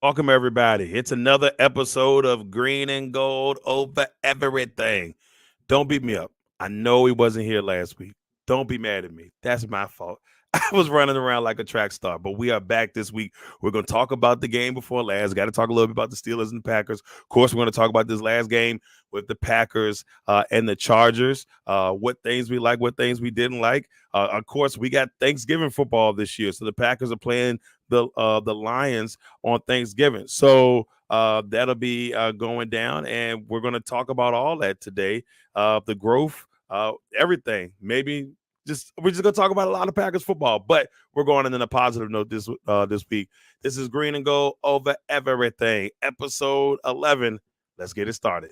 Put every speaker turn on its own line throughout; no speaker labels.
Welcome, everybody. It's another episode of Green and Gold over everything. Don't beat me up. I know he wasn't here last week. Don't be mad at me. That's my fault. I was running around like a track star, but we are back this week. We're going to talk about the game before last. Got to talk a little bit about the Steelers and the Packers. Of course, we're going to talk about this last game with the Packers and the Chargers. What things we like, what things we didn't like. Of course, we got Thanksgiving football this year, so the Packers are playing the Lions on Thanksgiving. So that'll be going down, and we're going to talk about all that today. The growth, everything. Maybe we're just gonna talk about a lot of Packers football, but we're going in a positive note this week. This is Green and Gold over everything, episode 11. Let's get it started.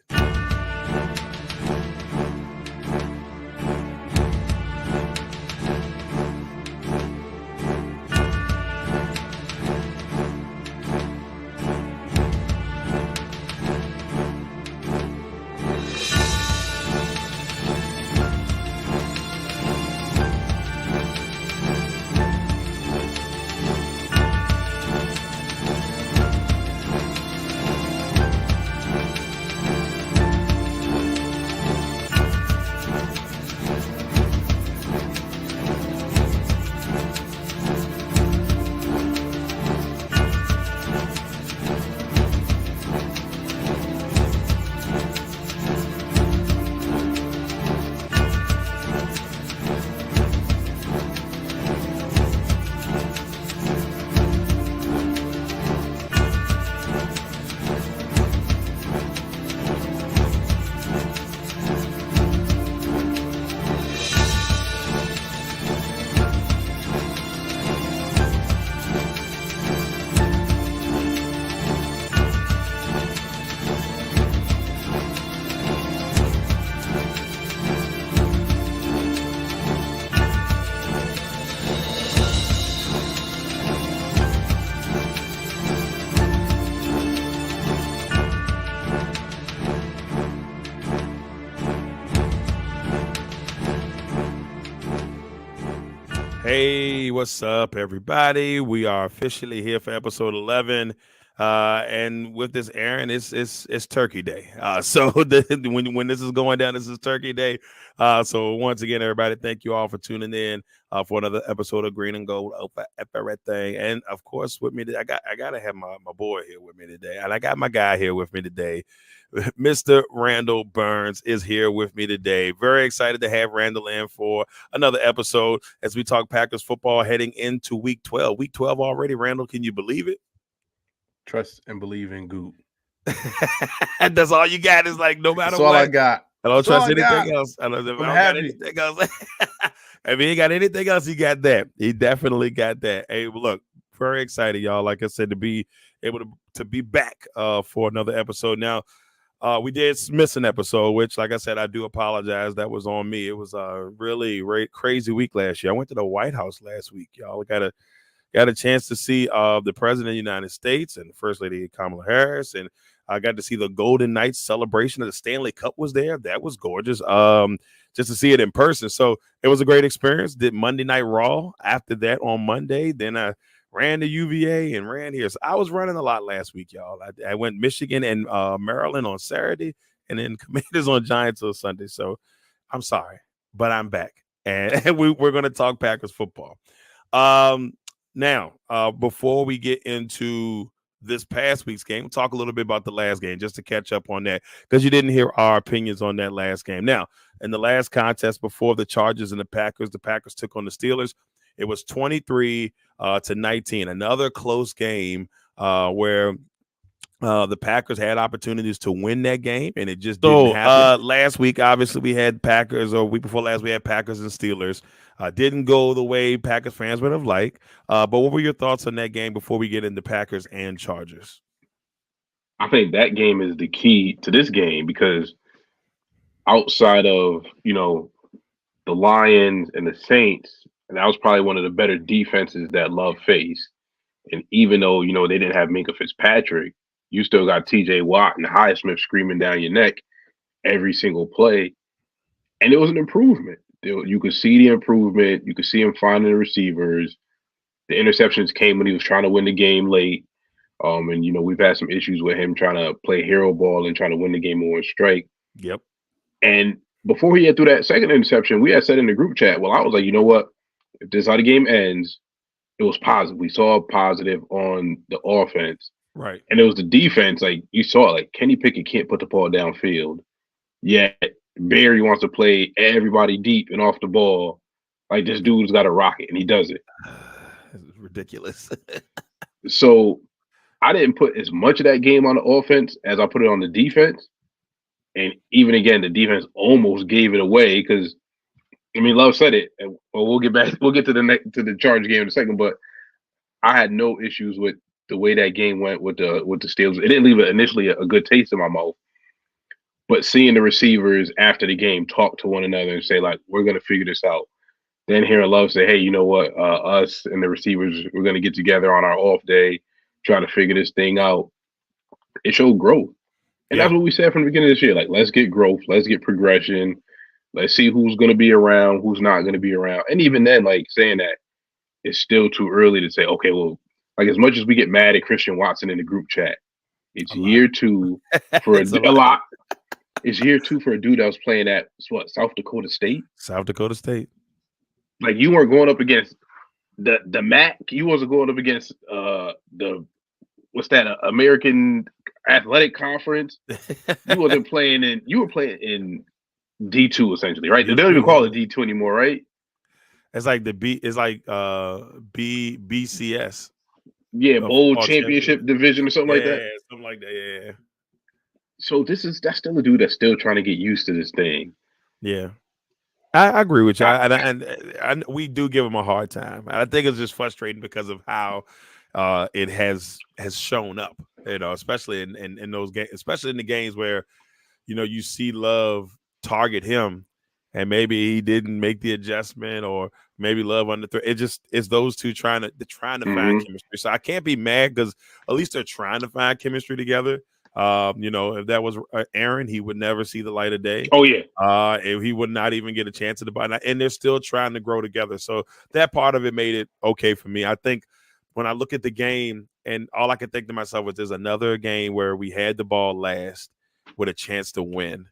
Hey, what's up, everybody? We are officially here for episode 11. And with this airing, it's Turkey Day. So when this is going down, this is Turkey Day. So once again, everybody, thank you all for tuning in for another episode of Green and Gold over everything. And of course, with me, I gotta have my boy here with me today, and I got my guy here with me today. Mr. Randell Burns is here with me today. Very excited to have Randell in for another episode as we talk Packers football heading into week 12. Week 12 already, Randall. Can you believe it?
Trust and believe in Goop.
That's all you got. Is like no matter
That's all
what.
I got.
I don't
That's all
trust
I got.
anything else. I don't
I'm
got
happy.
anything else. If he ain't got anything else, he got that. He definitely got that. Hey, look, very excited, y'all. Like I said, to be able to be back for another episode. Now, we did miss an episode, which, like I said, I do apologize. That was on me. It was a really crazy week last year. I went to the White House last week, y'all. Got a chance to see the President of the United States and First Lady Kamala Harris, and I got to see the Golden Knights celebration of the Stanley Cup was there. That was gorgeous. Just to see it in person. So it was a great experience. Did Monday Night Raw after that on Monday. Then I ran to UVA and ran here. So I was running a lot last week, y'all. I went Michigan and Maryland on Saturday, and then Commanders on Giants on Sunday. So I'm sorry, but I'm back, and we're going to talk Packers football. Now, before we get into this past week's game, we'll talk a little bit about the last game just to catch up on that because you didn't hear our opinions on that last game. Now, in the last contest before the Chargers and the Packers took on the Steelers. It was 23 to 19, another close game where the Packers had opportunities to win that game, and it just didn't happen. Last week, obviously, we had Packers, or week before last, we had Packers and Steelers. Didn't go the way Packers fans would have liked. But what were your thoughts on that game before we get into Packers and Chargers?
I think that game is the key to this game because outside of, the Lions and the Saints, and that was probably one of the better defenses that Love faced. And even though, they didn't have Minka Fitzpatrick, you still got TJ Watt and Highsmith screaming down your neck every single play. And it was an improvement. You could see the improvement. You could see him finding the receivers. The interceptions came when he was trying to win the game late. And we've had some issues with him trying to play hero ball and trying to win the game on one strike.
Yep.
And before he had threw that second interception, we had said in the group chat, well, I was like, you know what? If this is how the game ends, it was positive. We saw a positive on the offense.
Right.
And it was the defense. Like you saw, like Kenny Pickett can't put the ball downfield. Yet Barry wants to play everybody deep and off the ball. Like this dude's got a rocket, and he does it.
It's ridiculous.
So I didn't put as much of that game on the offense as I put it on the defense. And even again, the defense almost gave it away because Love said it. And we'll get back. We'll get to the Charge game in a second. But I had no issues with the way that game went with the Steelers. It didn't leave initially a good taste in my mouth. But seeing the receivers after the game talk to one another and say, like, we're going to figure this out. Then hearing Love say, hey, you know what? Us and the receivers, we're going to get together on our off day, try to figure this thing out. It showed growth. And that's what we said from the beginning of this year. Like, let's get growth. Let's get progression. Let's see who's going to be around, who's not going to be around. And even then, like, saying that, it's still too early to say, okay, well, like, as much as we get mad at Christian Watson in the group chat, it's year two for a lot. It's year two for a dude that was playing at South Dakota State.
South Dakota State.
Like you weren't going up against the MAC. You wasn't going up against the American Athletic Conference. You wasn't playing in. You were playing in D2 essentially, right? They don't even call it D2 anymore, right?
It's like It's like BCS.
Yeah, bowl championship division or something like that.
Yeah, something like that. Yeah.
So that's still a dude that's still trying to get used to this thing.
Yeah, I agree with you, and we do give him a hard time. I think it's just frustrating because of how it has shown up. Especially in those games, especially in the games where you see Love target him, and maybe he didn't make the adjustment, or maybe Love under threat. It's those two trying to find chemistry. So I can't be mad because at least they're trying to find chemistry together. If that was Aaron, he would never see the light of day.
Oh yeah.
He would not even get a chance at the ball. And they're still trying to grow together. So that part of it made it okay for me. I think when I look at the game, and all I can think to myself is there's another game where we had the ball last with a chance to win.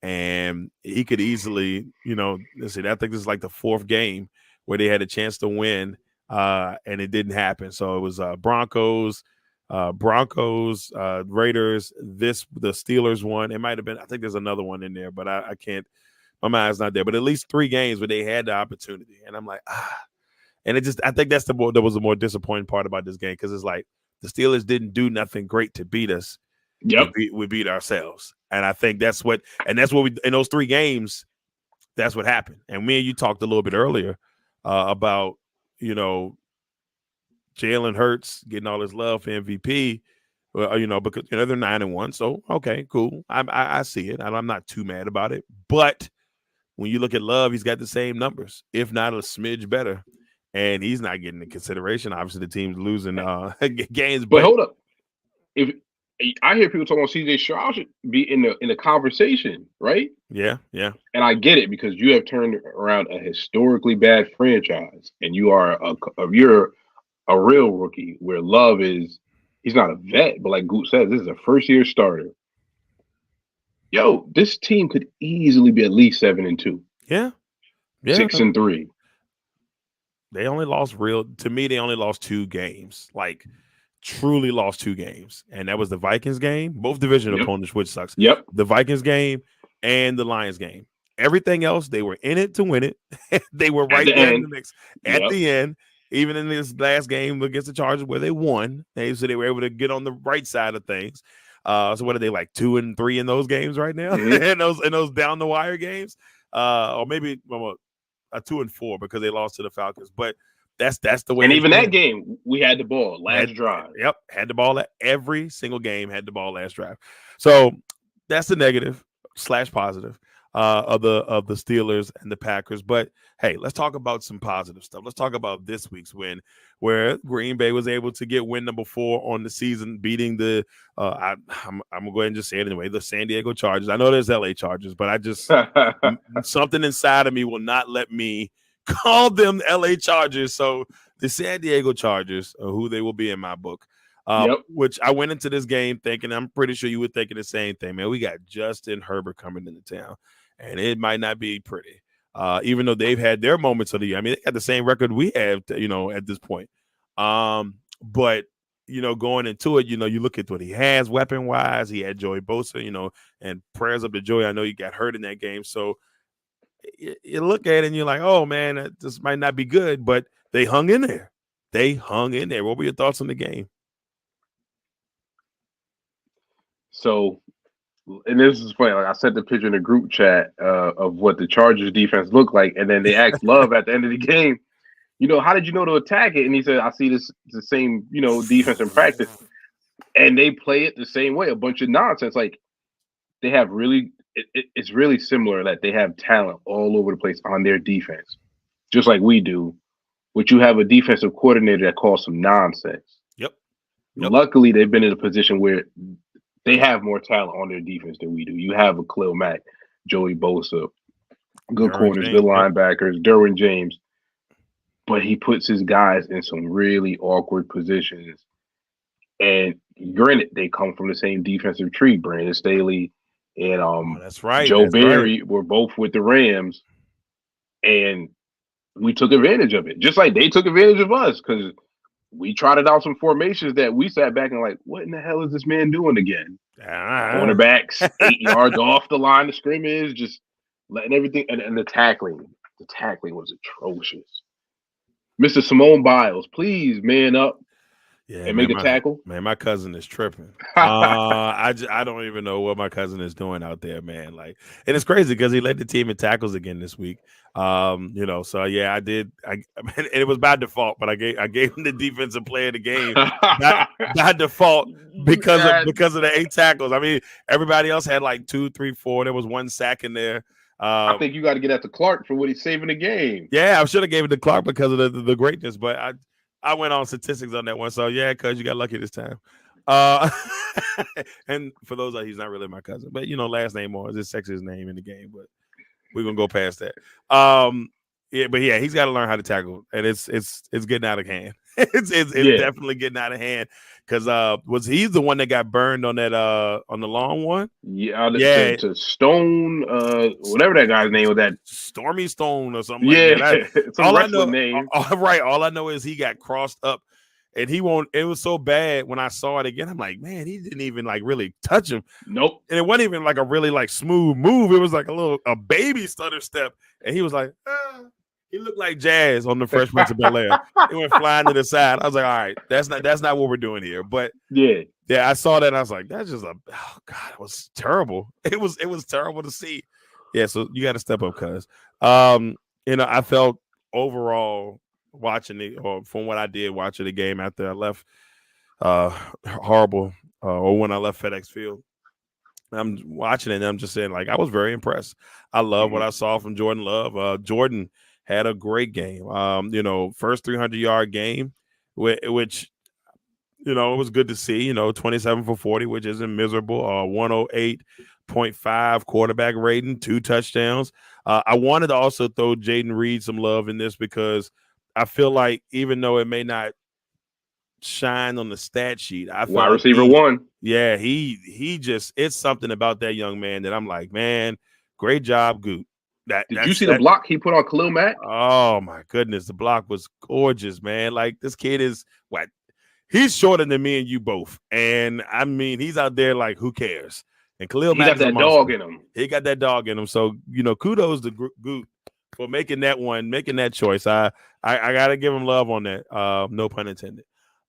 And he could easily, listen, I think this is like the fourth game where they had a chance to win, and it didn't happen. So it was Broncos, Raiders, the Steelers one. It might have been, I think there's another one in there, but I can't, my mind's not there. But at least 3 games where they had the opportunity. And I'm like, and I think that was the more disappointing part about this game, because it's like the Steelers didn't do nothing great to beat us.
Yep.
We beat ourselves. And I think that's what we, in those 3 games, that's what happened. And me and you talked a little bit earlier about, Jalen Hurts getting all his love for MVP, because they're 9-1. So okay, cool. I see it, and I'm not too mad about it. But when you look at Love, he's got the same numbers, if not a smidge better, and he's not getting the consideration. Obviously, the team's losing games.
But hold up, if I hear people talking about CJ Stroud should be in the conversation, right?
Yeah.
And I get it, because you have turned around a historically bad franchise, and you're a real rookie, where Love he's not a vet, but like Goot says, this is a first-year starter. Yo, this team could easily be at least 7-2.
Yeah.
6-3.
They only lost they only lost 2 games. Like, truly lost 2 games. And that was the Vikings game, both division opponents, which sucks.
Yep.
The Vikings game and the Lions game. Everything else, they were in it to win it. They were right there in the mix at the end. Even in this last game against the Chargers, where they won, so they were able to get on the right side of things. So what are they, like 2-3 in those games right now? in those down the wire games, or maybe a 2-4 because they lost to the Falcons. But that's the way.
And even that game, we had the ball last drive.
Yep, had the ball every single game. Had the ball last drive. So that's the negative / positive of the Steelers and the Packers. But hey, let's talk about some positive stuff. Let's talk about this week's win, where Green Bay was able to get win number 4 on the season, beating the I'm gonna go ahead and just say it anyway, the San Diego Chargers. I know there's LA Chargers, but I just something inside of me will not let me call them LA Chargers. So the San Diego Chargers, who they will be in my book,
Yep.
Which I went into this game thinking, I'm pretty sure you were thinking the same thing, man. We got Justin Herbert coming into town, and it might not be pretty. Even though they've had their moments of the year. I mean, they got the same record we have, at this point. But going into it, you look at what he has weapon wise. He had Joey Bosa, and prayers up to Joey. I know he got hurt in that game, so you look at it and you're like, oh man, this might not be good, but they hung in there. They hung in there. What were your thoughts on the game?
So, and this is funny. Like I sent the picture in the group chat of what the Chargers defense looked like, and then they asked Love at the end of the game, how did you know to attack it? And he said, I see the same, defense in practice, and they play it the same way. A bunch of nonsense. Like they have really, it's really similar that they have talent all over the place on their defense, just like we do. But you have a defensive coordinator that calls some nonsense.
Yep.
Luckily, they've been in a position where they have more talent on their defense than we do. You have a Khalil Mack, Joey Bosa, good corners, good linebackers, Derwin James. But he puts his guys in some really awkward positions. And granted, they come from the same defensive tree. Brandon Staley and
that's right.
Joe Barry were both with the Rams. And we took advantage of it, just like they took advantage of us, because we trotted out some formations that we sat back and like, what in the hell is this man doing again? Cornerbacks 8 yards off the line of scrimmage, just letting everything. And the tackling was atrocious. Mr. Simone Biles, please man up and make a tackle.
Man, my cousin is tripping. I don't even know what my cousin is doing out there, man. Like, and it's crazy because he led the team in tackles again this week. So yeah, I did. And it was by default, but I gave him the defensive player of the game by default because of the 8 tackles. I mean, everybody else had like 2, 3, 4. There was 1 sack in there.
I think you got to get at the Clark for what he's saving the game.
Yeah, I should have gave it to Clark because of the greatness, but I went on statistics on that one. So yeah, cuz you got lucky this time. And for those he's not really my cousin, but last name or is his sexiest name in the game, but we're gonna go past that. Yeah, he's got to learn how to tackle, and it's getting out of hand. It's definitely getting out of hand. Because was he the one that got burned on that on the long one?
Yeah. To Stone, whatever that guy's name was, that
Stormy Stone or something. Yeah, like that.
It's a wrestling name.
Right. All I know is he got crossed up, and he won't. It was so bad when I saw it again. I'm like, man, he didn't even like really touch him.
Nope.
And it wasn't even like a really like smooth move. It was like a baby stutter step, and he was like, He looked like Jazz on the Fresh Prince of Bel-Air. He went flying to the side. I was like, all right, that's not what we're doing here. But yeah, I saw that and I was like, that's just oh God, it was terrible. It was terrible to see. Yeah, so you got to step up, cuz. I felt overall watching it, or from what I did watching the game after I left horrible or when I left FedEx Field. I'm watching it and I'm just saying, like, I was very impressed. I love what I saw from Jordan Love. Jordan had a great game. First 300-yard game, which it was good to see. 27 for 40, which isn't miserable. 108.5 quarterback rating, 2 touchdowns. I wanted to also throw Jaden Reed some love in this because I feel like even though it may not shine on the stat sheet, I feel
wide receiver 1.
Yeah, he just, it's something about that young man that I'm like, man, great job, Goot.
Did you see the block he put on Khalil Mack?
Oh my goodness, the block was gorgeous, man. Like, this kid is what? He's shorter than me and you both, and I mean, he's out there like, who cares? And Khalil Mack
got that dog in him.
He got that dog in him. So kudos to Goot for making that choice. I gotta give him love on that. No pun intended.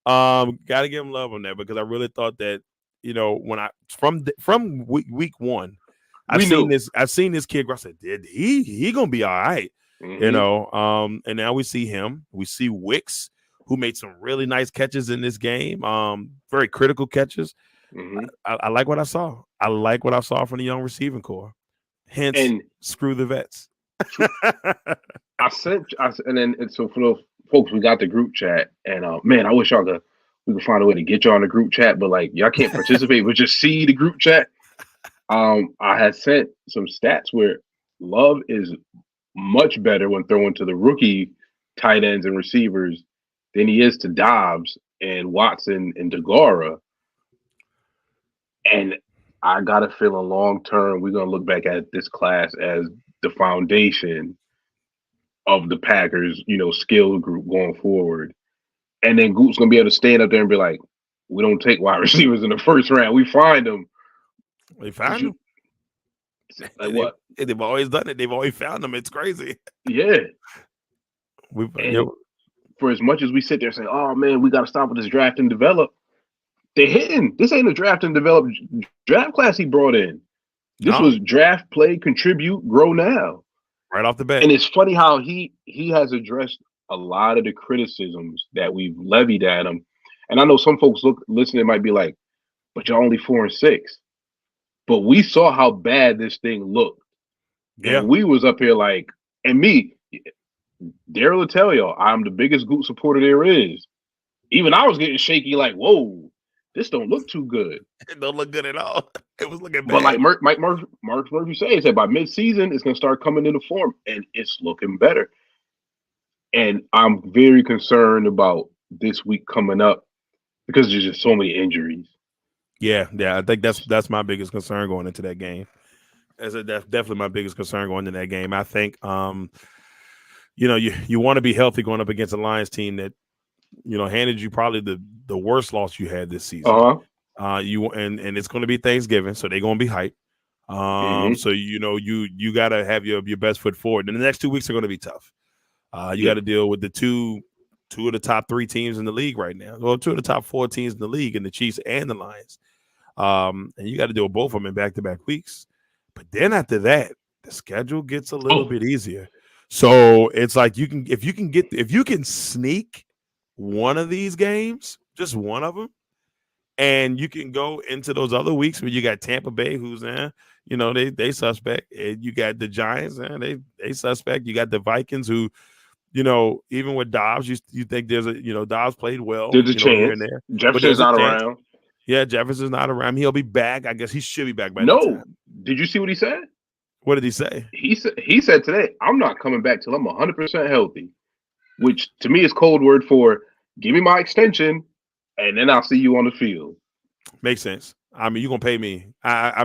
Gotta give him love on that because I really thought that when I from week 1. I've seen this kid grow. I said, he gonna be all right, and now we see him. We see Wicks, who made some really nice catches in this game, very critical catches. I like what I saw. I like what I saw from the young receiving core. Hence, screw the vets.
So for the folks, we got the group chat, and man, I wish we could find a way to get y'all in the group chat, but like y'all can't participate, but just see the group chat. I had sent some stats where Love is much better when throwing to the rookie tight ends and receivers than he is to Dobbs. and Watson and Degara. And I got a feeling long term, we're going to look back at this class as the foundation of the Packers, skill group going forward. And then Goop's going to be able to stand up there and be like, we don't take wide receivers in the first round. We find them.
We found them.
Like what?
They've always done it. They've always found them. It's crazy.
Yeah. For as much as we sit there and say, oh, man, we got to stop with this draft and develop, they're hitting. This ain't a draft and develop draft class he brought in. This was draft, play, contribute, grow now.
Right off the bat.
And it's funny how he has addressed a lot of the criticisms that we've levied at him. And I know some folks listening might be like, but you're only 4-6. But we saw how bad this thing looked. Yeah. And we was up here like, and me, Darrell will tell y'all, I'm the biggest Goop supporter there is. Even I was getting shaky like, whoa, this don't look too good.
It don't look good at all. It was looking bad.
But like Mark Murphy said by mid-season, it's going to start coming into form, and it's looking better. And I'm very concerned about this week coming up because there's just so many injuries.
Yeah. I think that's my biggest concern going into that game. That's definitely my biggest concern going into that game. I think, you want to be healthy going up against a Lions team that, handed you probably the worst loss you had this season. And it's going to be Thanksgiving, so they're going to be hyped. So you got to have your best foot forward. And the next 2 weeks are going to be tough. You got to deal with the two of the top 3 teams in the league right now. Well, 2 of the top 4 teams in the league, and the Chiefs and the Lions. And you got to deal with both of them in back-to-back weeks. But then after that, the schedule gets a little bit easier. So it's like if you can sneak one of these games, just one of them, and you can go into those other weeks where you got Tampa Bay, who's there, they suspect, and you got the Giants, and they suspect. You got the Vikings, who, even with Dobbs, you think there's a Dobbs played well.
There's a chance. Here and there. Jefferson's not around.
Yeah, Jefferson's not around. He'll be back. I guess he should be back by that time.
Did you see what he said?
What did he say?
He said today, I'm not coming back till I'm 100% healthy, which to me is code word for give me my extension and then I'll see you on the field.
Makes sense. I mean, you're gonna pay me. I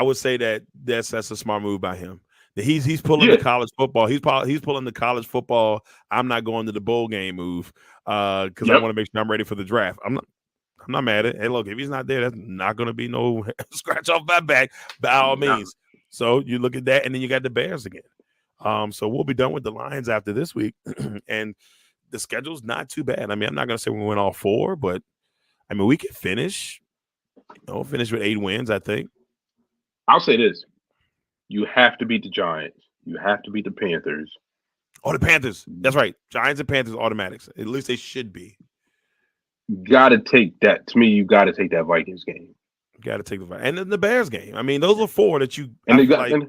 would say that's a smart move by him. He's pulling the college football. He's pulling the college football. I'm not going to the bowl game move because I want to make sure I'm ready for the draft. I'm not mad at it. Hey, look, if he's not there, that's not going to be no scratch off my back by all means. So you look at that, and then you got the Bears again. So we'll be done with the Lions after this week, and the schedule's not too bad. I mean, I'm not going to say we win all 4, but I mean we can finish with 8 wins. I think.
I'll say this: you have to beat the Giants. You have to beat the Panthers.
Oh, the Panthers. That's right. Giants and Panthers automatics. At least they should be.
Got to take that. To me, you got to take that Vikings game.
Got to take the Vikings. And then the Bears game. I mean, those are 4 that you –
and they got,
like,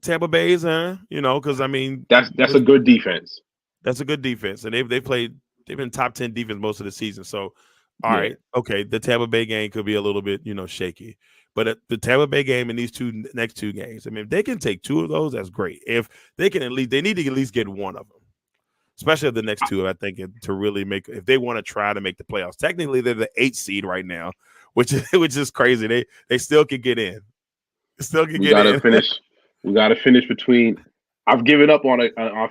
Tampa Bay's, because, I mean –
That's a good defense.
That's a good defense. And they've been top 10 defense most of the season. So, all right, okay, the Tampa Bay game could be a little bit, shaky. But the Tampa Bay game and these next 2 games, I mean, if they can take 2 of those, that's great. If they can they need to at least get one of them. Especially the next 2, I think, to really if they want to try to make the playoffs. Technically, they're the 8th seed right now, which is crazy. They still can get in. We got to finish between.
I've given up on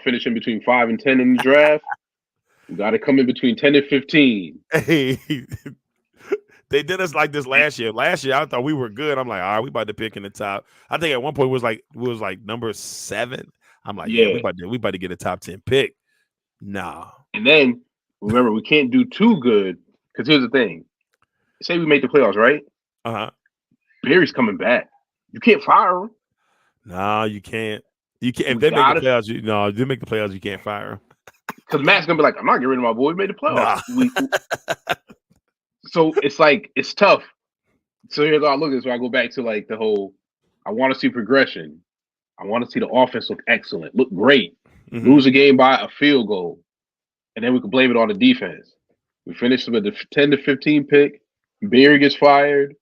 finishing between 5 and 10 in the draft. We got to come in between 10 and 15.
Hey, they did us like this last year. Last year, I thought we were good. I'm like, all right, we about to pick in the top. I think at one point we was like number 7. I'm like, we about to get a top 10 pick. Nah.
And then remember, we can't do too good because here's the thing: say we make the playoffs, right? Barry's coming back. You can't fire him.
No, you can't. You can't. If they make the playoffs, if they make the playoffs, you can't fire him.
Because Matt's gonna be like, I'm not getting rid of my boy. We made the playoffs. Nah. So it's like it's tough. So here's how I look at this. So I go back to like the whole. I want to see progression. I want to see the offense look excellent, look great. Lose a game by a field goal, and then we can blame it on the defense. We finish with the 10 to 15 pick. Barry gets fired,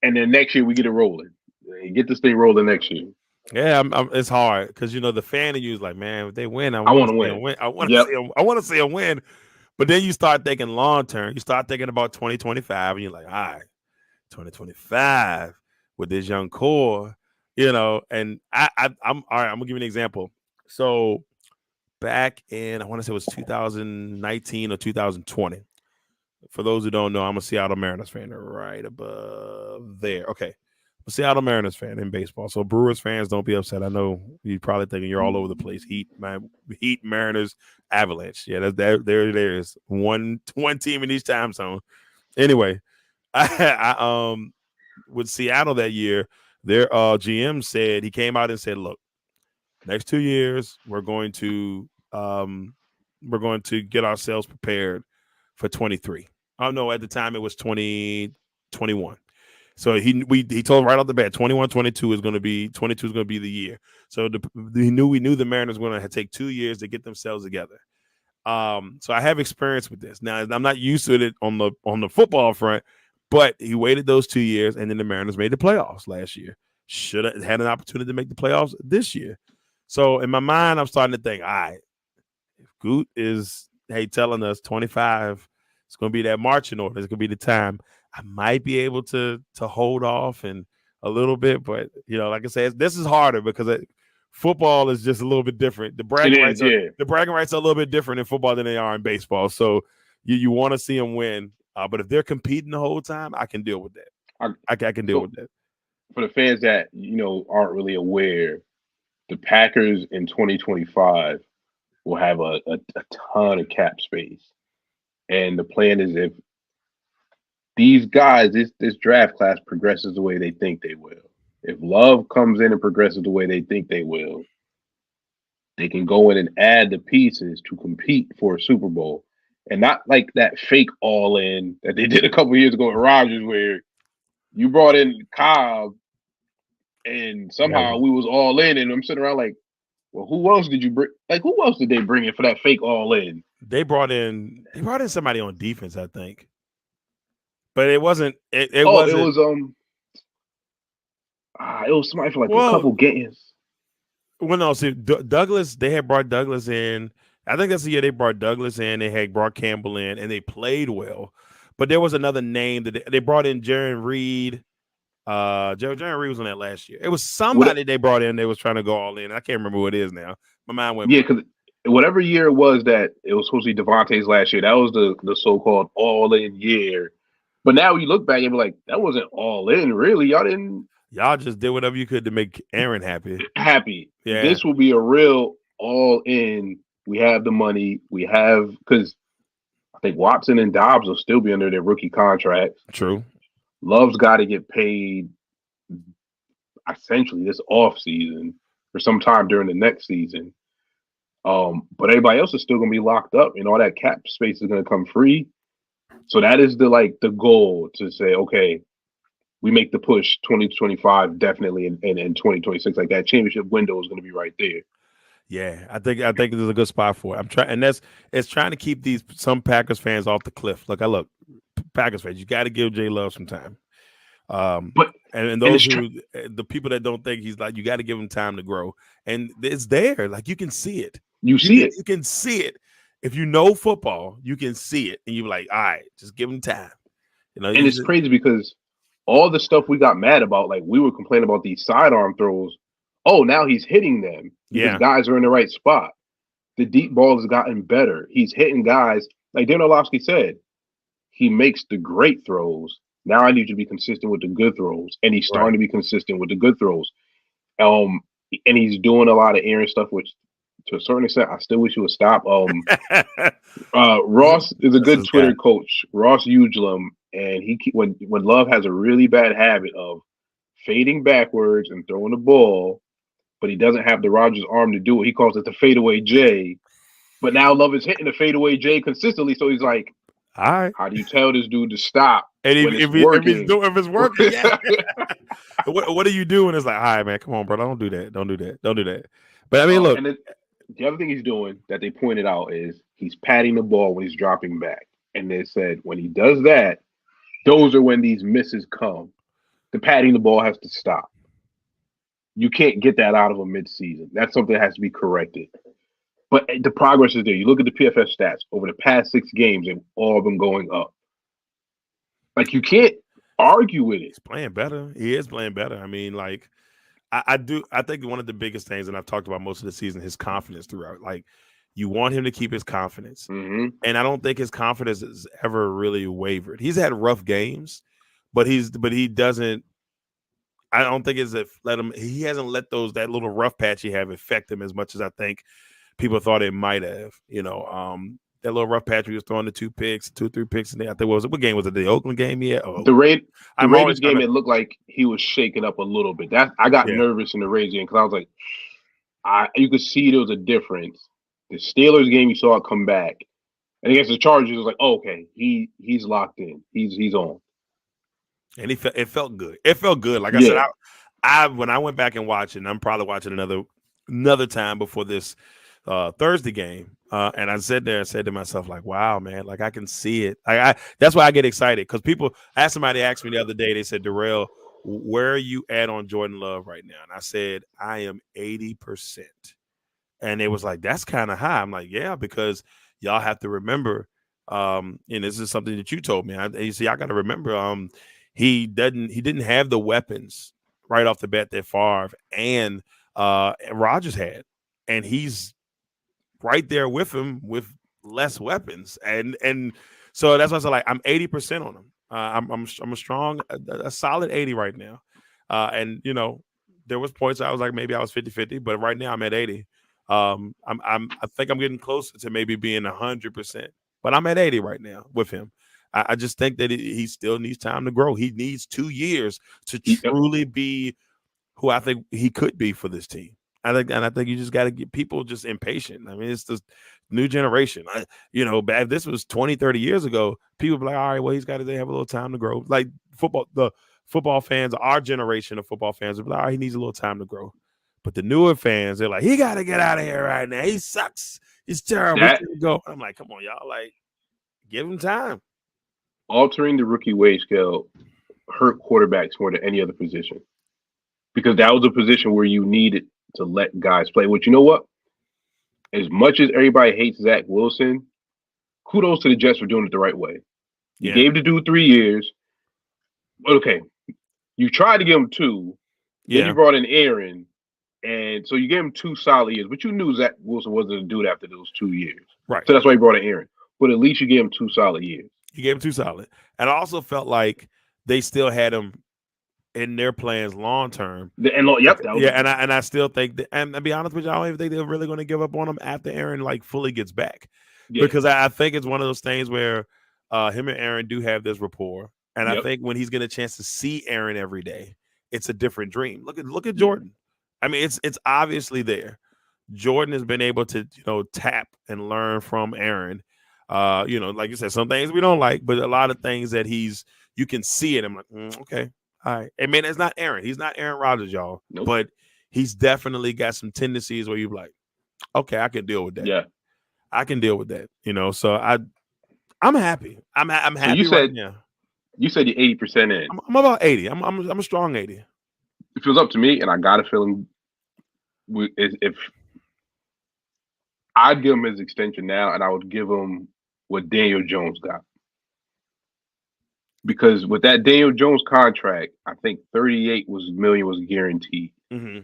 and then next year we get it rolling. Get this thing rolling next year.
Yeah, it's hard because the fan of you is like, man, if they win, I
I
want
want
to
to
see them
win.
win. I want to
Yep.
see them. I want to see them win. But then you start thinking long term. You start thinking about 2025, and you're like, all right, 2025 with this young core, And I'm all right. I'm gonna give you an example. So back in, I want to say it was 2019 or 2020. For those who don't know, I'm a Seattle Mariners fan. They're right above there. Okay. I'm a Seattle Mariners fan in baseball. So Brewers fans, don't be upset. I know you're probably thinking you're all over the place. Heat, man, Heat, Mariners, Avalanche. Yeah, that's there is one team in each time zone. Anyway, I with Seattle that year, their GM said, he came out and said, look, next 2 years we're going to get ourselves prepared for 23. Oh no, at the time it was 2021. So he told right off the bat 21 22 is going to be 22 is going to be the year. So we knew the Mariners were going to take 2 years to get themselves together. So I have experience with this. Now I'm not used to it on the football front, but he waited those 2 years, and then the Mariners made the playoffs last year. Should have had an opportunity to make the playoffs this year. So in my mind, I'm starting to think, all right, if Goot is telling us 25, it's going to be that marching order. It's going to be the time. I might be able to hold off and a little bit, but like I said, this is harder because football is just a little bit different.
It is. Yeah.
The bragging rights are a little bit different in football than they are in baseball. So you want to see them win, but if they're competing the whole time, I can deal with that. I can deal
So
with that.
for the fans that aren't really aware, the Packers in 2025 will have a ton of cap space, and the plan is if these guys, this draft class progresses the way they think they will. If Love comes in and progresses the way they think they will, they can go in and add the pieces to compete for a Super Bowl. And not like that fake all in that they did a couple years ago at Rodgers, where you brought in Cobb and
Yeah,
somehow we was all in, and I'm sitting around like, well, who else did you bring? Like, who else did they bring in for that fake all in?
they brought in somebody on defense, I think, but it wasn't. It
Oh,
wasn't.
it was somebody for like a
Well,
couple games.
Well, no, see, Douglas, they had brought Douglas in. I think that's the year they brought Douglas in. They had brought Campbell in, and they played well. But there was another name that they brought in, Jaron Reed. Jaron Reed was on that last year. It was
What?
somebody they brought in. They was trying to go all in. I can't remember who it is now. My mind went
Yeah,
blank.
because whatever year it was that it was supposed to be Devontae's last year, that was the so called all in year. But now you look back and be like, that wasn't all in, really. Y'all didn't
Y'all just did whatever you could to make Aaron happy.
happy.
Yeah,
This will be a real all in. We have the money. We have because I think Watson and Dobbs will still be under their rookie contracts.
true.
Love's got to get paid essentially this off season or sometime during the next season. But everybody else is still going to be locked up, and all that cap space is going to come free. So that is the goal to say, okay, we make the push 2025 definitely, and 2026, like that championship window is going to be right there.
Yeah, I think there's a good spot for it. I'm trying, and it's trying to keep these some Packers fans off the cliff. Look, Packers fans, you got to give Jay Love some time.
But
And
and
those who the people that don't think he's like, you got to give him time to grow, and it's there. Like you can see it.
you
You
see
can
it,
you can see it. If you know football, you can see it, and you're like, all right, just give him time.
and
He's
it's crazy because all the stuff we got mad about, like we were complaining about these sidearm throws. Oh, now he's hitting them because
yeah,
guys are in the right spot. The deep ball has gotten better. He's hitting guys like Dan Orlovsky said. He makes the great throws. Now I need you to be consistent with the good throws, and he's starting
right.
to be consistent with the good throws. Um, and he's doing a lot of Aaron stuff, which to a certain extent, I still wish he would stop. Ross is a
That's
good
his guy.
Twitter coach, Ross Uglam, and when Love has a really bad habit of fading backwards and throwing the ball, but he doesn't have the Rogers arm to do it. He calls it the fadeaway J. But now Love is hitting the fadeaway J consistently, so he's like,
All right.
how do you tell this dude to stop
And
when it's
if
working?
it's working, yeah. What do you do? And it's like, all right, man, come on, bro, don't do that, don't do that, don't do that. But I mean, look,
And the other thing he's doing that they pointed out is he's patting the ball when he's dropping back. And they said when he does that, those are when these misses come. The patting the ball has to stop. You can't get that out of a midseason. That's something that has to be corrected. But the progress is there. You look at the PFF stats over the past 6 games, they've all been going up. Like you can't argue with it.
He's playing better. He is playing better. I mean, like I do. I think one of the biggest things, and I've talked about most of the season, his confidence throughout. Like you want him to keep his confidence,
Mm-hmm.
and I don't think his confidence has ever really wavered. He's had rough games, but he doesn't. I don't think it's let him. He hasn't let that little rough patch he have affect him as much as I think people thought it might have. That little rough patch he was throwing the 2, 3 picks, and I think what game was it? The Oakland game? Yeah. Oh,
The
I'm always
Raiders game,
gonna.
it looked like he was shaking up a little bit. That I got
Yeah.
nervous in the Raiders game because I was like, you could see there was a difference. The Steelers game, you saw it come back, and against the Chargers, it was like, oh, okay, he's locked in. He's on.
And it felt good. It felt good. Like I said,
Yeah.
I when I went back and watched it, and I'm probably watching another time before this Thursday game. And I sat there and said to myself, like, wow, man, like I can see it. That's why I get excited because somebody asked me the other day, they said, Darrell, where are you at on Jordan Love right now? And I said, I am 80%. And it was like, that's kind of high. I'm like, yeah, because y'all have to remember, and this is something that you told me. You see, I got to remember, he didn't have the weapons right off the bat that Favre and Rodgers had, and he's right there with him with less weapons, and so that's why I said like I'm 80% on him. I'm a strong, a solid 80 right now, and there was points I was like maybe I was 50-50, but right now I'm at 80. I think I'm getting closer to maybe being 100%, but I'm at 80 right now with him. I just think that he still needs time to grow. He needs 2 years to truly be who I think he could be for this team. I think you just got to get people just impatient. I mean, it's the new generation. If this was 20, 30 years ago, people be like, all right, well, he's got to have a little time to grow. Like the football fans, our generation of football fans would be like, all right, he needs a little time to grow. But the newer fans, they're like, he got to get out of here right now. He sucks. He's terrible. He's gonna go. I'm like, come on, y'all. Like, give him time.
Altering the rookie wage scale hurt quarterbacks more than any other position because that was a position where you needed to let guys play. Which you know what? As much as everybody hates Zach Wilson, kudos to the Jets for doing it the right way. You gave the dude 3 years. Okay, you tried to give him 2. Then you brought in Aaron, and so you gave him 2 solid years. But you knew Zach Wilson wasn't a dude after those 2 years,
right?
So that's why you brought in Aaron. But at least you gave him 2 solid years.
You gave him 2 solid, and I also felt like they still had him in their plans long term.
And
I still think that, and to be honest with you, I don't even think they're really going to give up on him after Aaron like fully gets back, because I think it's one of those things where him and Aaron do have this rapport, and I think when he's getting a chance to see Aaron every day, it's a different dream. Look at Jordan. I mean, it's obviously there. Jordan has been able to tap and learn from Aaron. Like you said, some things we don't like, but a lot of things that you can see it. I'm like, okay. All right. I mean, it's not Aaron. He's not Aaron Rodgers, y'all.
Nope.
But he's definitely got some tendencies where you're like, okay, I can deal with that.
Yeah.
I can deal with that. So I'm happy. I'm happy right now.
You said you're 80% in.
I'm about 80. I'm a strong 80.
If it was up to me, and I got a feeling if I'd give him his extension now, and I would give him what Daniel Jones got. Because with that Daniel Jones contract, I think 38 million was guaranteed.
Mm-hmm.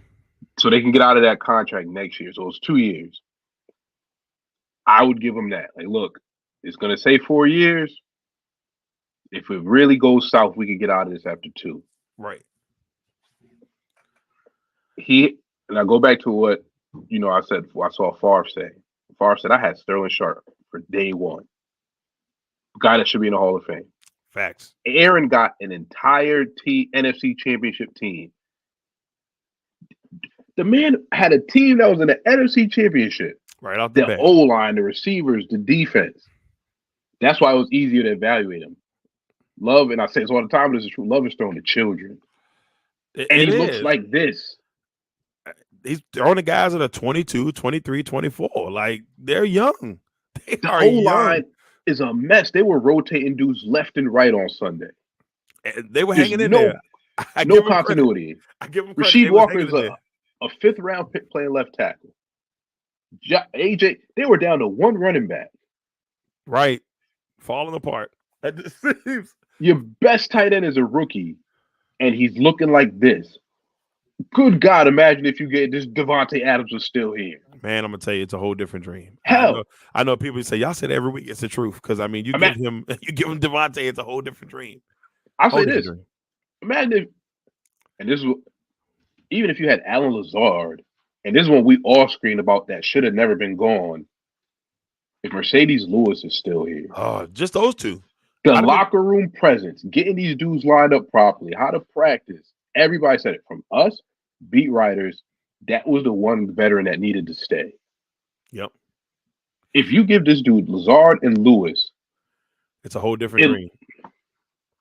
So they can get out of that contract next year. So it's 2 years. I would give him that. Like, look, it's going to say 4 years. If it really goes south, we can get out of this after 2.
Right.
And I go back to what, I said, I saw Favre say. Favre said, I had Sterling Sharp for day one. Guy that should be in the Hall of Fame.
Facts.
Aaron got an entire NFC Championship team. The man had a team that was in the NFC Championship.
Right off the bat.
The O-line, the receivers, the defense. That's why it was easier to evaluate him. Love, and I say this all the time, this is true. Love is throwing to children. He looks like this.
He's throwing the guys that are 22, 23, 24. Like, they're young.
The O-line is a mess. They were rotating dudes left and right on Sunday.
They were hanging in there. I
No
give him credit.
continuity.
I give him credit.
Rasheed
They was
Walker
hanging
is
in there.
a fifth round pick playing left tackle. AJ, they were down to one running back.
Right. Falling apart. That just seems.
Your best tight end is a rookie, and he's looking like this. Good God, imagine if you get this Devontae Adams was still here.
Man, I'm gonna tell you, it's a whole different dream.
Hell,
I know people say y'all said every week it's the truth because I mean you give him Devontae, it's a whole different dream.
I'll
Whole
say
different
this.
dream.
Imagine if, and this is even if you had Alan Lazard, and this is what we all screamed about that should have never been gone. If Mercedes Lewis is still here,
just those two.
the locker room presence, getting these dudes lined up properly, how to practice. Everybody said it from us, beat writers. That was the one veteran that needed to stay.
Yep.
If you give this dude Lazard and Lewis,
it's a whole different dream.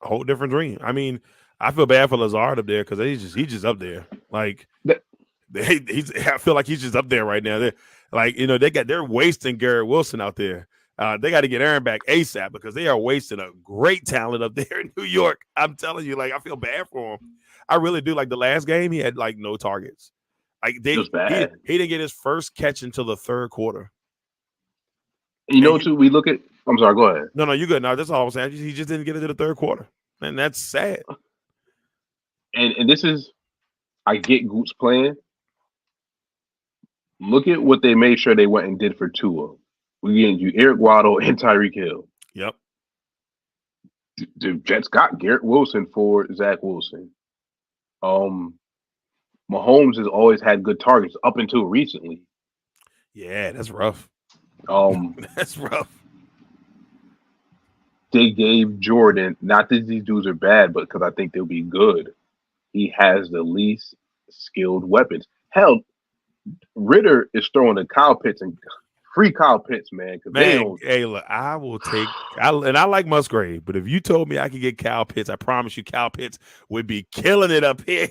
A whole different dream. I mean, I feel bad for Lazard up there because he's just up there. Like I feel like he's just up there right now. They're like, they're wasting Garrett Wilson out there. They got to get Aaron back ASAP because they are wasting a great talent up there in New York. I'm telling you, like, I feel bad for him. I really do. Like the last game, he had like no targets. Like he didn't get his first catch until the third quarter.
Too, we look at. I'm sorry. Go ahead.
No, you're good. No, that's all I'm saying. He just didn't get into the third quarter, and that's sad.
And this is, I get Goot's plan. Look at what they made sure they went and did for Tua. We getting you Eric Waddle and Tyreek Hill.
Yep.
The Jets got Garrett Wilson for Zach Wilson. Mahomes has always had good targets up until recently.
Yeah, that's rough.
That's rough. They gave Jordan, not that these dudes are bad, but because I think they'll be good. He has the least skilled weapons. Hell, Ritter is throwing to Kyle Pitts and free Kyle Pitts, man.
Hey, look, I will take, and I like Musgrave, but if you told me I could get Kyle Pitts, I promise you, Kyle Pitts would be killing it up here.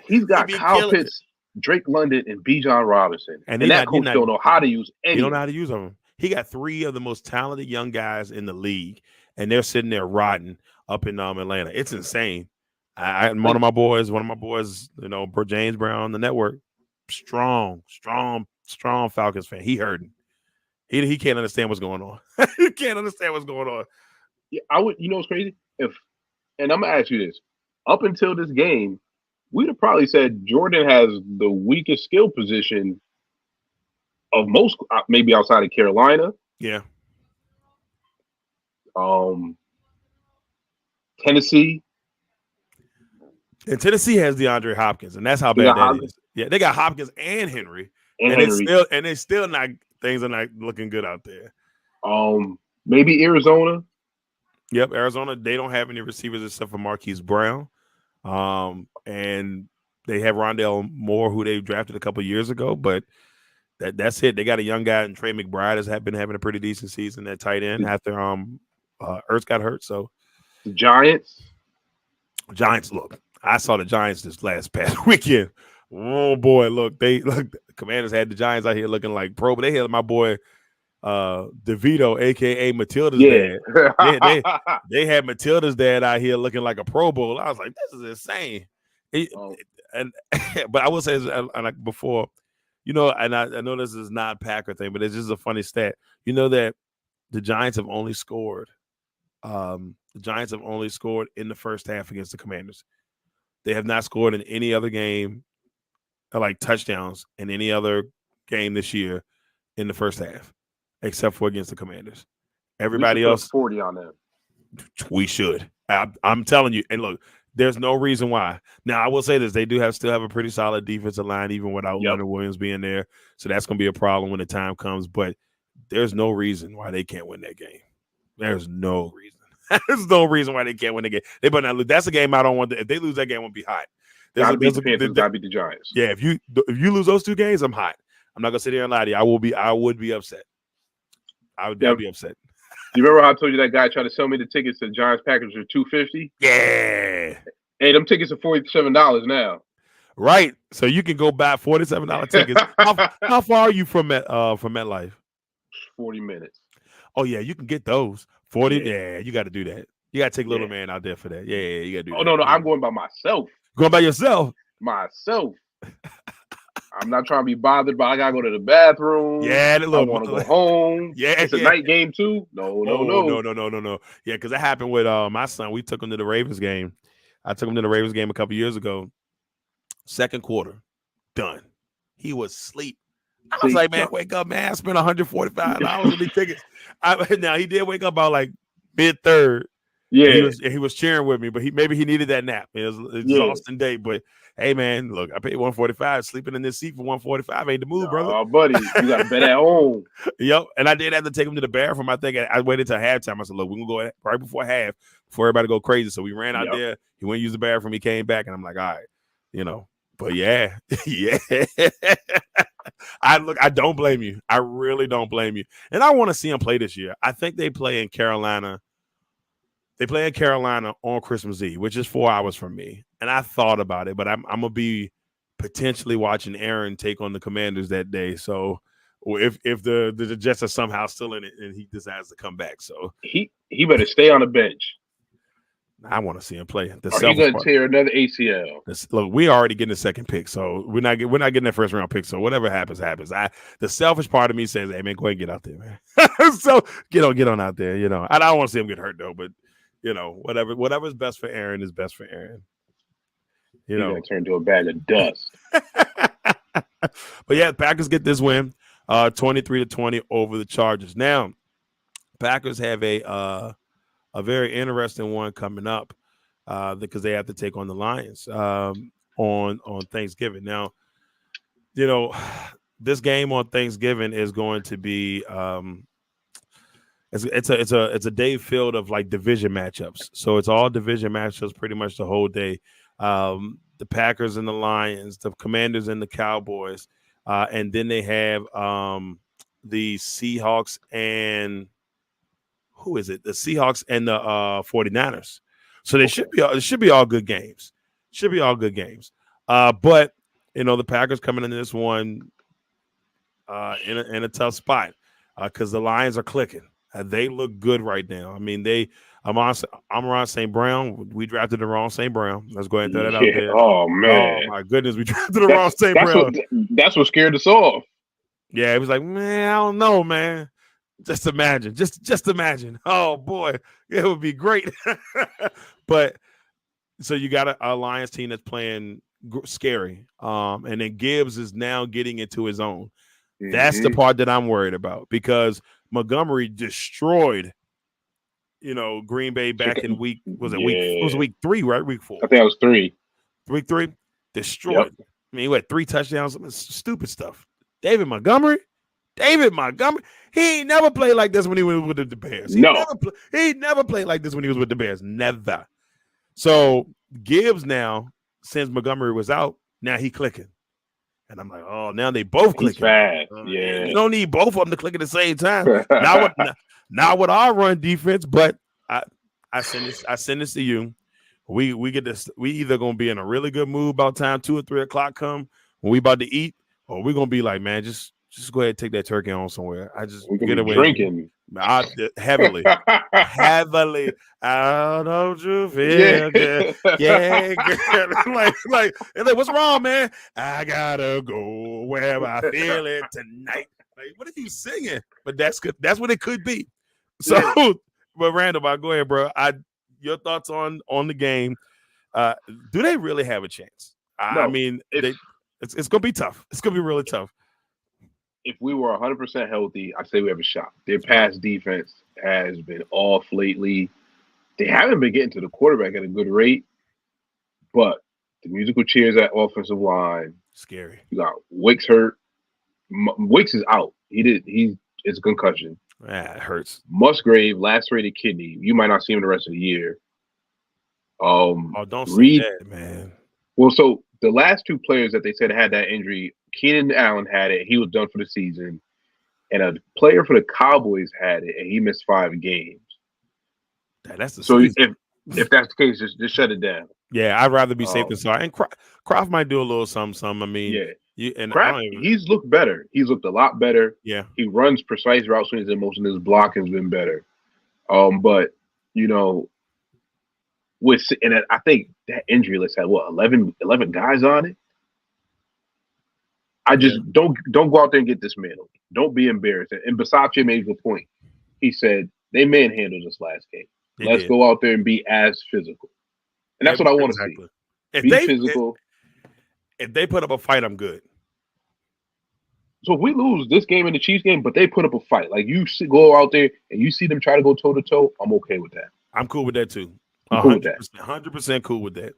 He's got Kyle Pitts, Drake London, and Bijan Robinson, and that coach don't know how to use any.
He don't know how to use them. He got three of the most talented young guys in the league, and they're sitting there rotting up in Atlanta. It's insane. One of my boys, James Brown on the network, strong Falcons fan. He hurting. He can't understand what's going on. He can't understand what's going on.
Yeah, I would. You know what's crazy? And I'm gonna ask you this: up until this game, we'd have probably said Jordan has the weakest skill position of most, maybe outside of Carolina.
Yeah.
Tennessee.
And Tennessee has DeAndre Hopkins, and that's how bad that is. Yeah, they got Hopkins and Henry, and it's still not. Things are not looking good out there.
Maybe Arizona.
Yep, Arizona. They don't have any receivers except for Marquise Brown, and they have Randell Moore, who they drafted a couple years ago. But that's it. They got a young guy, and Trey McBride has been having a pretty decent season at tight end after Ertz got hurt. So
the Giants.
Look, I saw the Giants this past weekend. Oh boy, the Commanders had the Giants out here looking like pro, but they had my boy DeVito, aka Matilda's dad. They had Matilda's dad out here looking like a Pro Bowl. I was like, this is insane. But I will say, like before, and I know this is not a Packer thing, but it's just a funny stat. You know that the Giants have only scored. The Giants have only scored in the first half against the Commanders. They have not scored in any other game, like touchdowns in any other game this year in the first half, except for against the Commanders. Everybody else,
40 on them.
We should. I'm telling you. And look, there's no reason why. Now, I will say this: they do still have a pretty solid defensive line, even without Leonard Williams being there. So that's going to be a problem when the time comes. But there's no reason why they can't win that game. There's no reason. There's no reason why they can't win the game. They better not lose. That's a game I don't want. If they lose that game, I won't be hot.
Gotta beat the Panthers. Gotta beat the Giants.
Yeah, if you lose those two games, I'm hot. I'm not gonna sit here and lie to you. I would be upset. I'd be upset.
You remember how I told you that guy tried to sell me the tickets to Giants Packers for $250?
Yeah.
Hey, them tickets are $47 now.
Right. So you can go buy $47 tickets. How far are you from MetLife?
40 minutes.
Oh yeah, you can get those. 40. Yeah, you got to do that. You gotta take little
Yeah.
man out there for that. Yeah, you gotta do
Oh
that.
no, I'm going by myself.
Going by yourself.
Myself. I'm not trying to be bothered, but I gotta go to the bathroom.
Yeah, that
I
little.
want to go home.
Yeah,
It's a
yeah.
night game too. No, no,
Oh no,
no.
no, no, no, no. Yeah, because that happened with my son. We took him to the Ravens game. I took him to the Ravens game a couple years ago. Second quarter, done. He was asleep. I was
See,
like, man, wake up, man. I spent $145 on these tickets. Now he did wake up about like mid third. And
yeah,
he was cheering with me, but maybe he needed that nap. It was an
yeah.
exhausting day. But hey, man, look, I paid $145. Sleeping in this seat for $145 ain't the move, brother.
Oh, buddy, you got to bet at home.
Yep. And I did have to take him to the bathroom. I think I waited till halftime. I said, look, we're gonna go right before half before everybody go crazy. So we ran out there. He went to use the bathroom. He came back, and I'm like, all right, But yeah, yeah. I don't blame you. I really don't blame you. And I want to see him play this year. I think they play in Carolina. They play in Carolina on Christmas Eve, which is 4 hours from me. And I thought about it, but I'm gonna be potentially watching Aaron take on the Commanders that day. So if the Jets are somehow still in it and he decides to come back. So
he better stay on the bench.
I want to see him play.
Or he's gonna tear another ACL.
Look, we already getting the second pick, so we're not getting that first round pick. So whatever happens, happens. The selfish part of me says, "Hey man, go ahead and get out there, man." So get on out there. I don't want to see him get hurt though, but whatever's best for Aaron is best for Aaron.
He's gonna turn into a bag of dust.
But yeah, Packers get this win, 23-20 over the Chargers. Now, Packers have a very interesting one coming up because they have to take on the Lions on Thanksgiving. Now, this game on Thanksgiving is going to be it's a day filled of like division matchups. So it's all division matchups pretty much the whole day. The Packers and the Lions, the Commanders and the Cowboys, and then they have the Seahawks and who is it? The Seahawks and the 49ers. So it should be all good games. Should be all good games. But the Packers coming into this one in a tough spot because the Lions are clicking. They look good right now. I mean, Amon St. Brown. We drafted the wrong St. Brown. Let's go ahead and throw that out there.
Oh man!
Oh my goodness, we drafted the wrong St. Brown.
That's what scared us off.
Yeah, it was like, man, I don't know, man. Just imagine, just imagine. Oh boy, it would be great. But so you got a Lions team that's playing scary, and then Gibbs is now getting into his own. Mm-hmm. That's the part that I'm worried about because Montgomery destroyed, Green Bay back in week 3, right? Week 4.
I think it was 3.
Week 3, destroyed. Yep. I mean, he had 3 touchdowns, some stupid stuff. David Montgomery, he ain't never played like this when he was with the Bears. He never played like this when he was with the Bears. Never. So Gibbs now, since Montgomery was out, now he clicking. And I'm like, oh, now they both clicking.
Fast. Yeah.
You don't need both of them to click at the same time. Not with our run defense, but I send this to you. We get this. We either gonna be in a really good mood about time 2 or 3 o'clock come when we about to eat, or we're gonna be like, man, just go ahead and take that turkey on somewhere.
We can get away drinking.
Heavily. How don't you feel good? Yeah, girl. like, what's wrong, man? I gotta go where I feel it tonight. Like, what are you singing? But that's good. That's what it could be. So, but Randall, go ahead, bro. Your thoughts on the game? Do they really have a chance?
No,
I mean, it's gonna be tough. It's gonna be really tough.
If we were 100% healthy, I say we have a shot. Their pass defense has been off lately. They haven't been getting to the quarterback at a good rate, but the musical chairs at offensive line.
Scary.
You got Wicks hurt. Wicks is out. It's a concussion.
Yeah, it hurts.
Musgrave, lacerated kidney. You might not see him the rest of the year.
Don't say that, man.
Well, so the last 2 players that they said had that injury, Keenan Allen had it. He was done for the season. And a player for the Cowboys had it, and he missed 5 games.
That's the
so
season.
If that's the case, just shut it down.
Yeah, I'd rather be safe than sorry. And Kraft might do a little something. I mean,
Kraft, he's looked better. He's looked a lot better.
Yeah,
he runs precise routes when he's in motion. His blocking's been better. But and I think that injury list had what 11 guys on it. I
Yeah,
just don't go out there and get dismantled. Don't be embarrassed. And Basaccia made a good point. He said they manhandled us last game.
they
Let's
did.
go out there and be as physical. And that's what I want to see.
Exactly. If
Be
they
physical.
if they put up a fight, I'm good.
So if we lose this game and the Chiefs game, but they put up a fight, like go out there and you see them try to go toe to toe, I'm okay with that.
I'm cool with that too.
I'm cool with that.
100% cool with that.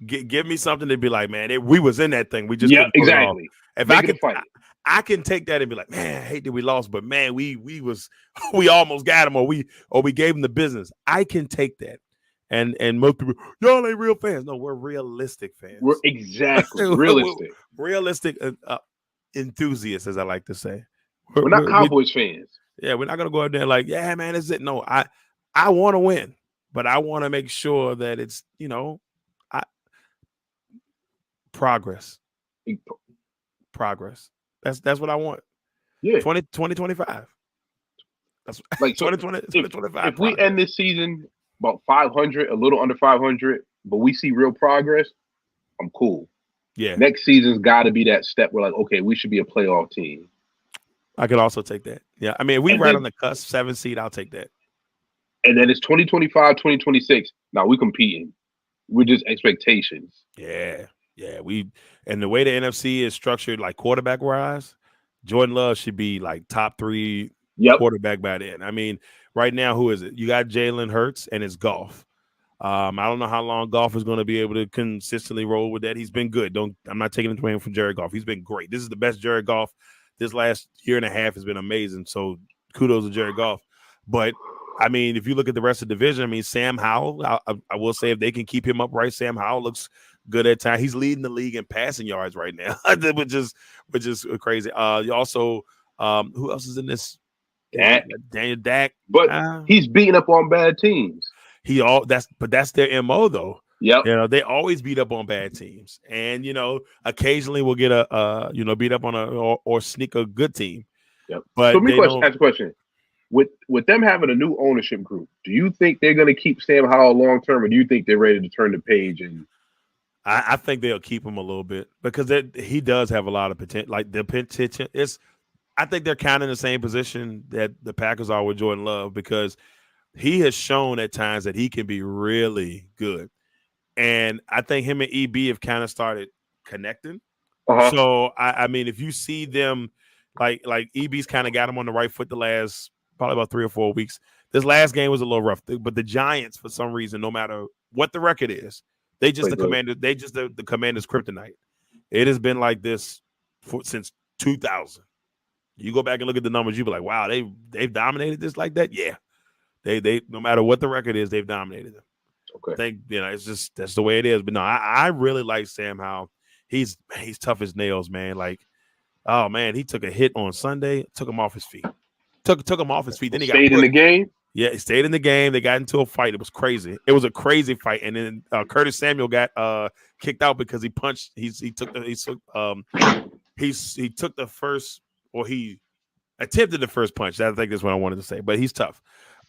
Give me something to be like, man, we was in that thing. We just
Yeah,
couldn't pull it off.
exactly.
If
Make
I
it
can,
a fight.
I can take that and be like, man, I hate that we lost, but man, we we almost got him, or we gave him the business. I can take that. And most people, y'all ain't real fans. No, we're realistic fans.
We're exactly realistic.
Realistic enthusiasts, as I like to say.
We're not Cowboys fans.
Yeah, we're not gonna go out there like, yeah, man, is it? No, I want to win, but I want to make sure that it's progress. That's what I want.
Yeah,
2025. That's
like
2020, 2025.
If we end this season about 500, a little under 500, but we see real progress, I'm cool.
Yeah.
Next season's got to be that step where like, okay, we should be a playoff team.
I could also take that. Yeah. I mean, if we right on the cusp, 7 seed, I'll take that.
And then it's 2025, 2026. Now we competing. We're just expectations.
Yeah. Yeah. And the way the NFC is structured, like quarterback wise, Jordan Love should be like top 3 quarterback by then. I mean, right now, who is it? You got Jalen Hurts and it's Goff. I don't know how long Goff is going to be able to consistently roll with that. He's been good. I'm not taking it away from Jared Goff. He's been great. This is the best Jared Goff. This last year and a half has been amazing. So kudos to Jared Goff. But I mean, if you look at the rest of the division, I mean, Sam Howell, I will say if they can keep him upright, Sam Howell looks good at times. He's leading the league in passing yards right now, which is crazy. You also, who else is in this? Daniel Dak.
But he's beating up on bad teams.
That's their MO though.
Yeah.
They always beat up on bad teams. And occasionally we'll get a beat up on or sneak a good team.
Yep.
But
so ask a question. With them having a new ownership group, do you think they're going to keep Sam Howell long term, or do you think they're ready to turn the page? And
I think they'll keep him a little bit because he does have a lot of potential. Like the potential I think they're kind of in the same position that the Packers are with Jordan Love, because he has shown at times that he can be really good. And I think him and EB have kind of started connecting. Uh-huh. So, I mean, if you see them, like EB's kind of got him on the right foot the last probably about 3 or 4 weeks. This last game was a little rough, but the Giants, for some reason, no matter what the record is, they just the Commanders' kryptonite. It has been like this since 2000. You go back and look at the numbers, you be like, wow, they've dominated this like that. Yeah, they no matter what the record is, they've dominated them.
Okay,
I think it's just that's the way it is. But no, I really like Sam Howell. He's tough as nails, man. Like, oh man, he took a hit on Sunday, took him off his feet. Took him off his feet. Then he
stayed in the game.
Yeah, he stayed in the game. They got into a fight. It was crazy. It was a crazy fight. And then Curtis Samuel got kicked out because he punched. He took the first, or he attempted the first punch. I think that's what I wanted to say. But he's tough.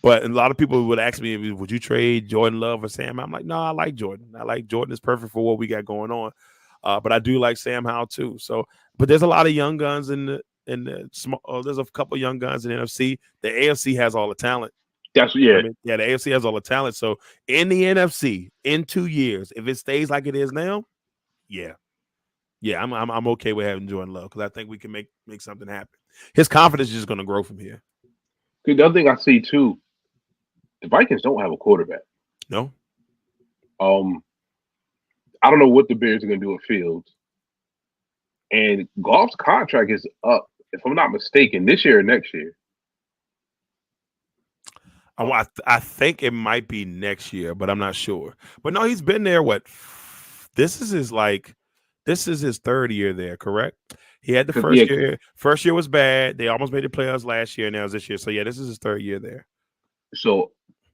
But a lot of people would ask me, would you trade Jordan Love or Sam? I'm like, no, I like Jordan. Jordan is perfect for what we got going on. But I do like Sam Howell too. So, but there's a lot of young guns in the small. There's a couple young guns in the NFC. The AFC has all the talent.
The
AFC has all the talent. So in the NFC, in 2 years, if it stays like it is now, I'm okay with having Jordan Love, because I think we can make something happen. His confidence is just going to grow from here.
The other thing I see too, the Vikings don't have a quarterback.
No.
I don't know what the Bears are going to do at Fields. And Goff's contract is up, if I'm not mistaken, this year or next year.
I think it might be next year, but I'm not sure. But no, he's been there. This is his third year there, correct? He had the first year. First year was bad. They almost made the playoffs last year, and now it's this year. So yeah, this is his third year there.
So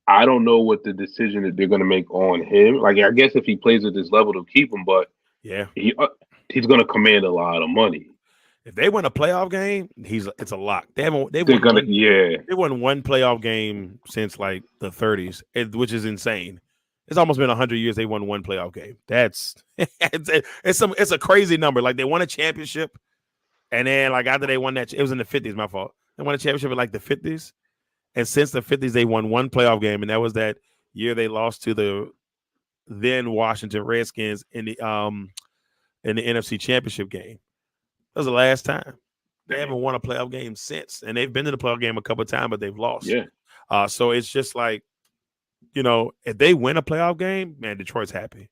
I don't know what the decision that they're going to make on him. Like, I guess if he plays at this level, to keep him, but
yeah,
he's going to command a lot of money.
If they win a playoff game, it's a lock. They won one playoff game since like the 30s, which is insane. It's almost been 100 years they won one playoff game. That's it's a crazy number. Like they won a championship, and then like after they won that, it was in the 50s. My fault. They won a championship in like the 50s, and since the 50s they won one playoff game, and that was that year they lost to the then Washington Redskins in the NFC Championship game. That was the last time. They haven't won a playoff game since, and they've been to the playoff game a couple of times, but they've lost.
Yeah.
So it's just like, if they win a playoff game, man, Detroit's happy.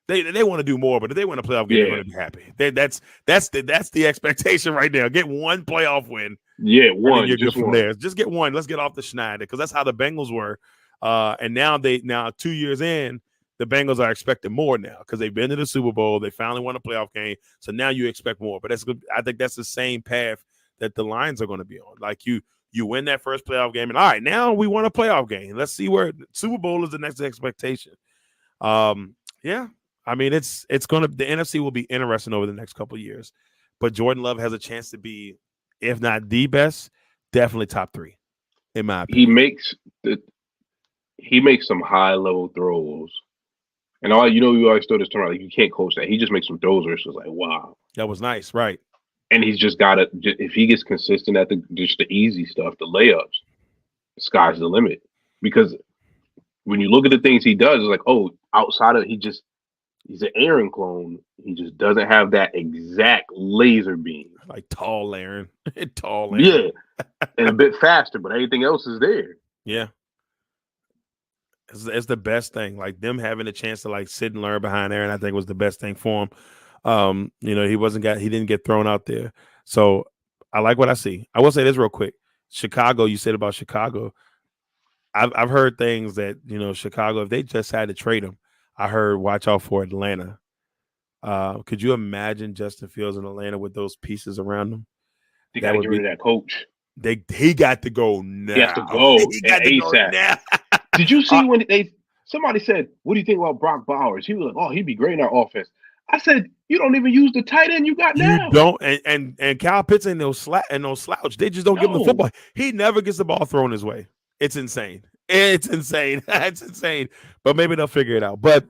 They want to do more, but if they win a playoff game, they're going to be happy. That's the expectation right now. Get one playoff win.
Yeah, one.
You're good from there. Just get one. Let's get off the Schneider because that's how the Bengals were. And now 2 years in, the Bengals are expecting more now because they've been to the Super Bowl. They finally won a playoff game. So now you expect more. But I think that's the same path that the Lions are going to be on. Like you win that first playoff game, and all right, now we won a playoff game. Let's see where Super Bowl is the next expectation. Yeah. I mean, it's going to – the NFC will be interesting over the next couple of years. But Jordan Love has a chance to be, if not the best, definitely top 3, in my opinion.
He makes some high-level throws. And you always throw this term, like you can't coach that. He just makes some throws where it's just like, wow.
That was nice, right.
And he's just got to – if he gets consistent at just the easy stuff, the layups, the sky's the limit. Because when you look at the things he does, it's like, oh, outside of – he's an Aaron clone. He just doesn't have that exact laser beam.
Like tall Aaron.
Yeah. And a bit faster, but everything else is there.
Yeah. It's the best thing. Like them having a chance to like sit and learn behind Aaron, I think was the best thing for him. He didn't get thrown out there. So I like what I see. I will say this real quick. Chicago, you said about Chicago. I've heard things that, Chicago, if they just had to trade him, I heard watch out for Atlanta. Could you imagine Justin Fields in Atlanta with those pieces around him?
They got to get rid of that coach.
He got to go now.
He has to go. He got to go now. Did you see when somebody said, "What do you think about Brock Bowers?" He was like, "Oh, he'd be great in our offense." I said, "You don't even use the tight end you got now."
You don't, and Kyle Pitts ain't no slouch. They just don't give him the football. He never gets the ball thrown his way. It's insane. It's insane. But maybe they'll figure it out. But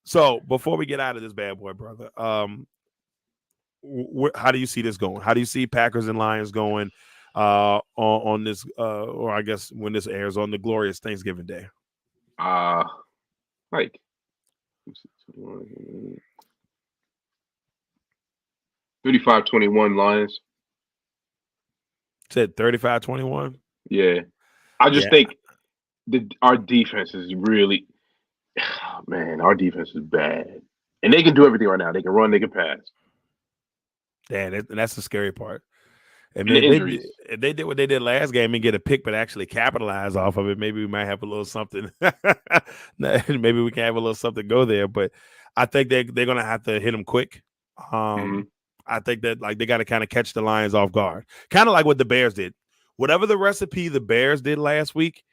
so before we get out of this bad boy, brother, how do you see this going? How do you see Packers and Lions going on this, or I guess when this airs on the glorious Thanksgiving Day?
Like 35-21 Lions.
Said 35-21.
Yeah, I just think our defense is really, man, our defense is bad, and they can do everything right now. They can run, they can pass.
Yeah, and that's the scary part. And if they did what they did last game and get a pick, but actually capitalize off of it, maybe we might have a little something. Maybe we can have a little something go there. But I think they're going to have to hit them quick. I think that like they got to kind of catch the Lions off guard, kind of like what the Bears did. Whatever the recipe the Bears did last week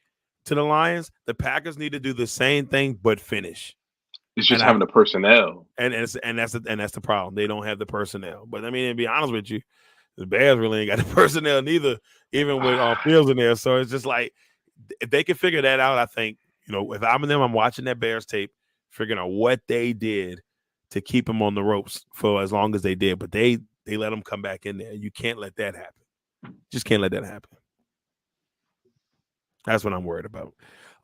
to the Lions, the Packers need to do the same thing but finish.
It's just having the personnel,
and that's the problem. They don't have the personnel. But I mean, to be honest with you, the Bears really ain't got the personnel neither, even with Fields in there. So it's just like if they can figure that out, I think if I'm in them, I'm watching that Bears tape, figuring out what they did to keep them on the ropes for as long as they did. But they let them come back in there. You can't let that happen. Just can't let that happen. That's what I'm worried about.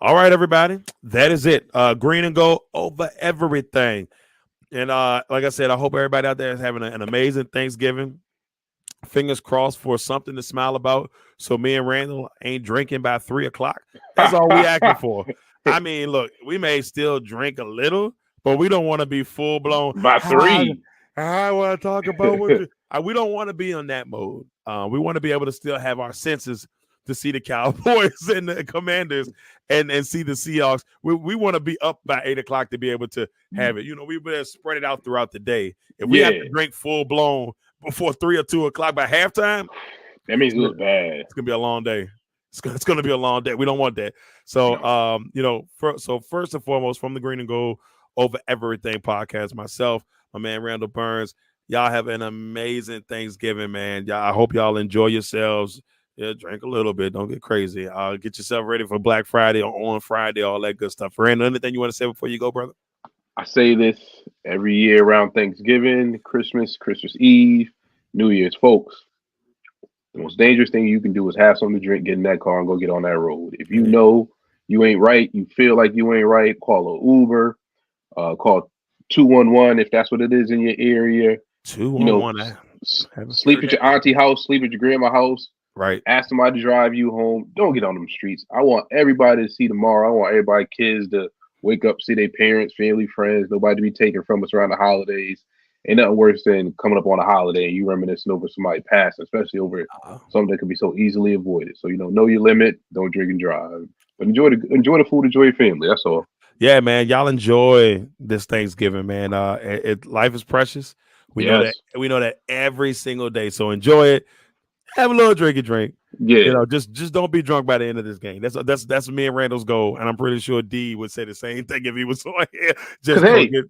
All right, everybody. That is it. Green and gold over everything. And like I said, I hope everybody out there is having an amazing Thanksgiving. Fingers crossed for something to smile about. So me and Randall ain't drinking by 3:00. That's all we asking for. I mean, look, we may still drink a little, but we don't want to be full blown
by 3.
I want to talk about we don't want to be on that mode. We want to be able to still have our senses to see the Cowboys and the Commanders and see the Seahawks. We want to be up by 8:00 to be able to have it. We better spread it out throughout the day. If we have to drink full blown before 3 or 2 o'clock by halftime,
that means it was bad.
It's gonna be a long day. It's gonna be a long day. We don't want that. So so first and foremost, from the Green and Gold Over Everything podcast, myself, my man Randall Burns. Y'all have an amazing Thanksgiving, man. I hope y'all enjoy yourselves. Yeah, drink a little bit. Don't get crazy. Get yourself ready for Black Friday on Friday, all that good stuff. Randall, anything you want to say before you go, brother?
I say this every year around Thanksgiving, Christmas, Christmas Eve, New Year's, folks. The most dangerous thing you can do is have something to drink, get in that car, and go get on that road. If you
Yeah.
know you ain't right, you feel like you ain't right, call a Uber, call 211 if that's what it is in your area.
Two
You
on
know,
one. I haven't
sleep
heard
at
that.
your auntie house, sleep at your grandma house.
Right.
Ask somebody to drive you home. Don't get on them streets. I want everybody to see tomorrow. I want everybody, kids, to wake up, see their parents, family, friends, nobody to be taken from us around the holidays. Ain't nothing worse than coming up on a holiday and you reminiscing over somebody passing, especially over
Uh,
something that could be so easily avoided. So know your limit. Don't drink and drive, but enjoy the food, enjoy your family. That's all.
yeah, man. Y'all enjoy this Thanksgiving, man. Life is precious. We know that.
Yes.
We know that every single day. So enjoy it. Have a little drink.
Yeah.
Just don't be drunk by the end of this game. That's me and Randall's goal, and I'm pretty sure D would say the same thing if he was on here.
Cause
Just don't
hey,
get,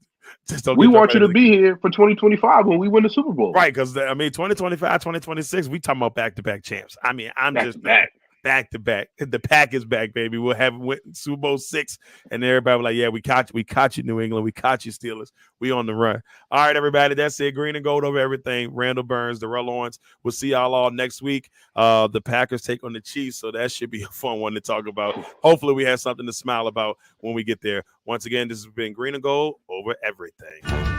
just don't
we
get drunk by
want
the
you
end
to
of the
be
game.
here for 2025 when we win the Super Bowl.
Right, because I mean, 2025, 2026, we talking about back-to-back champs. I mean, I'm
Back to
just saying,
back.
back-to-back. The pack is back, baby. We'll have Super Bowl 6, and everybody was like, yeah, we caught you, New England. We caught you, Steelers. We on the run. All right, everybody, that's it. Green and gold over everything. Randall Burns, Darrell Owens. We'll see y'all all next week. The Packers take on the Chiefs, so that should be a fun one to talk about. Hopefully, we have something to smile about when we get there. Once again, this has been Green and Gold over everything.